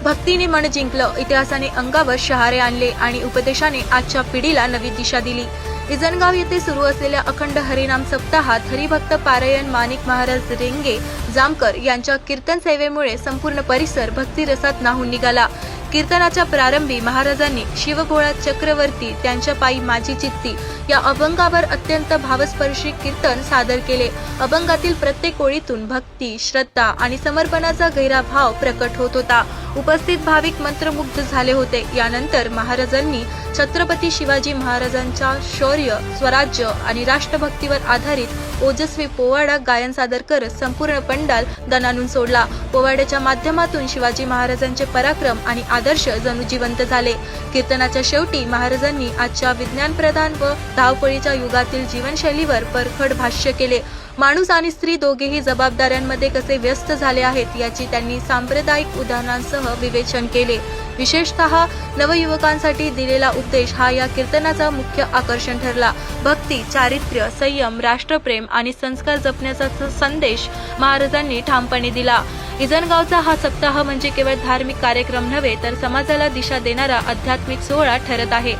भक्तीने मन जिंकलं, इतिहासाने अंगावर शहारे आणले आणि उपदेशाने आजच्या पिढीला नवी दिशा दिली। इजनगाव येथे सुरू असलेल्या अखंड हरिनाम सप्ताहात हरिभक्त पारायण माणिक महाराज रेंगे जामकर यांच्या कीर्तन सेवेमुळे संपूर्ण परिसर भक्तिरसात न्हाऊन निघाला। कीर्तनाच्या प्रारंभी महाराजांनी शिवभोळा चक्रवर्ती त्यांच्या पायी माझी चित्ती या अभंगावर अत्यंत भावस्पर्शी कीर्तन सादर केले। अभंगातील प्रत्येक ओळीतून भक्ती, श्रद्धा आणि समर्पणाचा गहिरा भाव प्रकट होत होता। उपस्थित भाविक मंत्रमुग्ध झाले होते। यानंतर महाराजांनी छत्रपती शिवाजी महाराजांच्या शौर्य, स्वराज्य आणि राष्ट्रभक्तीवर आधारित ओजस्वी पोवाडा गायन सादर करत संपूर्ण पंडाल दणाणून सोडला। पोवाड्याच्या माध्यमातून शिवाजी महाराजांचे पराक्रम आणि आदर्श जणू जिवंत झाले। कीर्तनाच्या शेवटी महाराजांनी आजच्या विज्ञानप्रधान व धावपळीच्या युगातील जीवनशैलीवर परखड भाष्य केले। माणूस आणि स्त्री दोघेही जबाबदाऱ्यांमध्ये कसे व्यस्त झाले आहेत याची त्यांनी सांप्रदायिक उदाहरणांसह विवेचन केले। विशेषतः नवयुवकांसाठी दिलेला उपदेश हा या कीर्तनाचा मुख्य आकर्षण ठरला। भक्ती, चारित्र्य, संयम, राष्ट्रप्रेम आणि संस्कार जपण्याचा संदेश महाराजांनी ठामपणे दिला। इजनगावचा हा सप्ताह म्हणजे केवळ धार्मिक कार्यक्रम नव्हे तर समाजाला दिशा देणारा आध्यात्मिक सोहळा ठरत आहे।